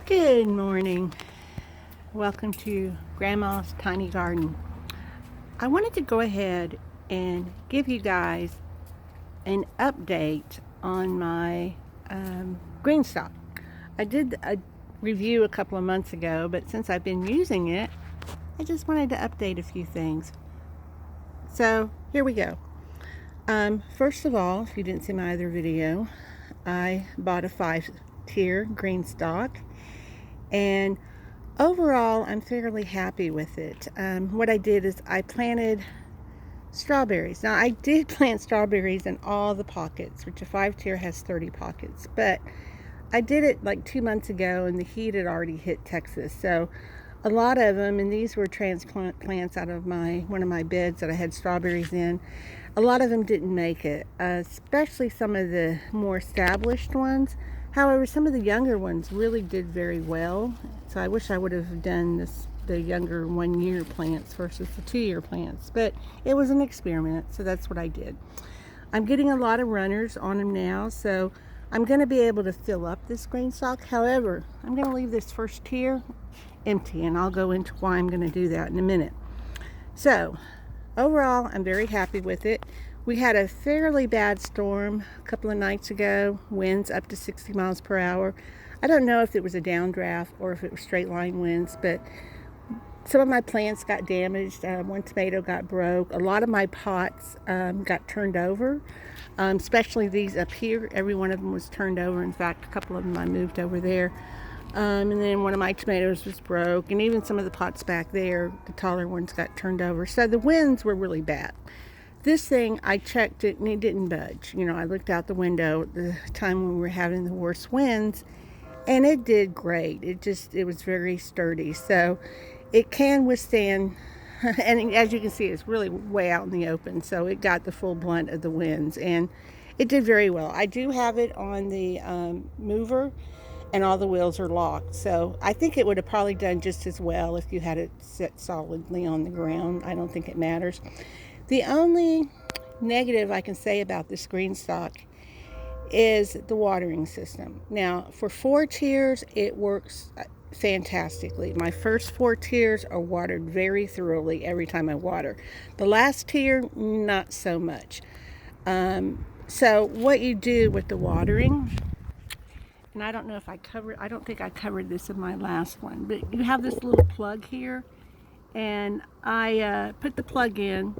Good morning. Welcome to Grandma's Tiny Garden. I wanted to go ahead and give you guys an update on my green stock. I did a review a couple of months ago, but since I've been using it, I just wanted to update a few things. So here we go. First of all, if you didn't see my other video, I bought a 5-tier green stock, and overall, I'm fairly happy with it. What I did is I planted strawberries. Now, I did plant strawberries in all the pockets, which a 5-tier has 30 pockets, but I did it like 2 months ago, and the heat had already hit Texas. So a lot of them, and these were transplant plants out of one of my beds that I had strawberries in. A lot of them didn't make it, especially some of the more established ones. However, some of the younger ones really did very well. So I wish I would have done the younger 1-year plants versus the 2-year plants. But it was an experiment, so that's what I did. I'm getting a lot of runners on them now, so I'm going to be able to fill up this green stock. However, I'm going to leave this first tier empty, and I'll go into why I'm going to do that in a minute. So overall, I'm very happy with it. We had a fairly bad storm a couple of nights ago, winds up to 60 miles per hour. I don't know if it was a downdraft or if it was straight line winds, but some of my plants got damaged. One tomato got broke. A lot of my pots got turned over, especially these up here. Every one of them was turned over. In fact, a couple of them I moved over there. And then one of my tomatoes was broke, and even some of the pots back there, the taller ones, got turned over. So the winds were really bad. This thing, I checked it and it didn't budge. I looked out the window at the time when we were having the worst winds, and it did great. It was very sturdy. So it can withstand, and as you can see, it's really way out in the open. So it got the full blunt of the winds, and it did very well. I do have it on the mover, and all the wheels are locked. So I think it would have probably done just as well if you had it set solidly on the ground. I don't think it matters. The only negative I can say about this green stock is the watering system. Now, for 4 tiers, it works fantastically. My first 4 tiers are watered very thoroughly every time I water. The last tier, not so much. So what you do with the watering, and I don't know if I don't think I covered this in my last one, but you have this little plug here, and I put the plug in.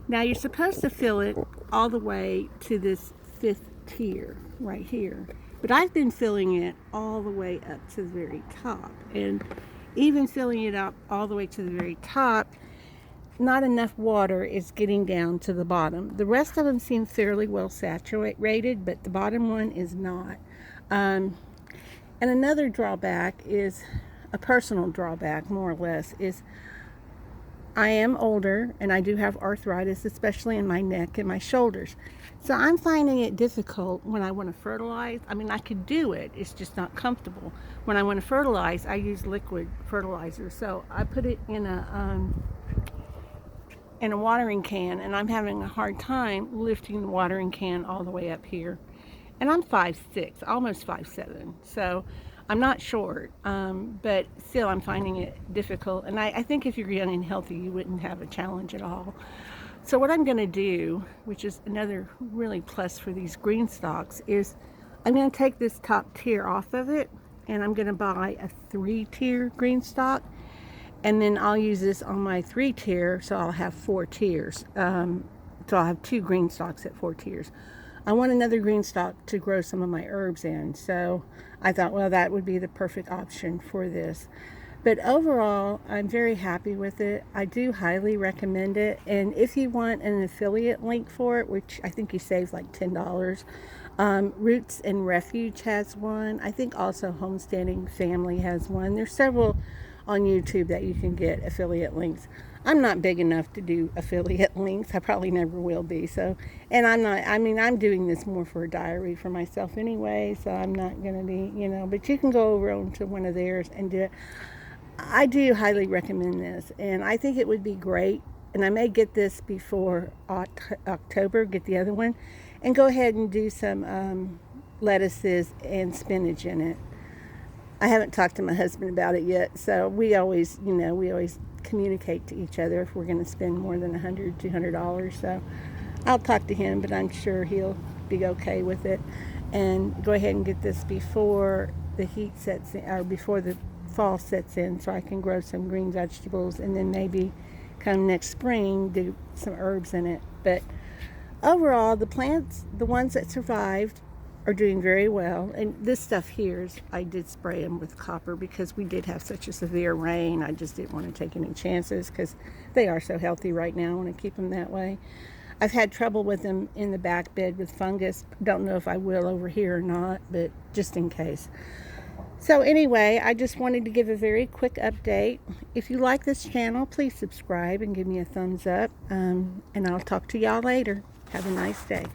Now you're supposed to fill it all the way to this 5th tier right here, but I've been filling it all the way up to the very top, and even filling it up all the way to the very top, not enough water is getting down to the bottom. The rest of them seem fairly well saturated, but the bottom one is not. And another drawback is, a personal drawback more or less, is I am older and I do have arthritis, especially in my neck and my shoulders. So I'm finding it difficult when I want to fertilize. I mean, I could do it, it's just not comfortable. When I want to fertilize, I use liquid fertilizer. So I put it in a watering can, and I'm having a hard time lifting the watering can all the way up here. And I'm 5'6", almost 5'7", so I'm not short, but still I'm finding it difficult. And I think if you're young and healthy, you wouldn't have a challenge at all. So what I'm going to do, which is another really plus for these green stalks, is I'm going to take this top tier off of it, and I'm going to buy a 3-tier green stalk, and then I'll use this on my 3-tier, so I'll have 4 tiers. So I'll have 2 green stalks at 4 tiers. I want another green stalk to grow some of my herbs in, so I thought, well, that would be the perfect option for this. But overall, I'm very happy with it. I do highly recommend it, and if you want an affiliate link for it, which I think you save like $10, Roots and Refuge has one. I think also Homesteading Family has one. There's several on YouTube that you can get affiliate links. I'm not big enough to do affiliate links. I probably never will be. So, and I'm doing this more for a diary for myself anyway, so I'm not going to be, but you can go over onto one of theirs and do it. I do highly recommend this, and I think it would be great, and I may get this before October, get the other one, and go ahead and do some lettuces and spinach in it. I haven't talked to my husband about it yet, so we always, we always communicate to each other if we're going to spend more than $100, $200. So I'll talk to him, but I'm sure he'll be okay with it. And go ahead and get this before the heat sets in, or before the fall sets in, so I can grow some green vegetables, and then maybe come next spring do some herbs in it. But overall, the plants, the ones that survived, are doing very well. And this stuff here I did spray them with copper because we did have such a severe rain. I just didn't want to take any chances because they are so healthy right now. I want to keep them that way. I've had trouble with them in the back bed with fungus. Don't know if I will over here or not, but just in case. So anyway, I just wanted to give a very quick update. If you like this channel, please subscribe and give me a thumbs up. And I'll talk to y'all later. Have a nice day.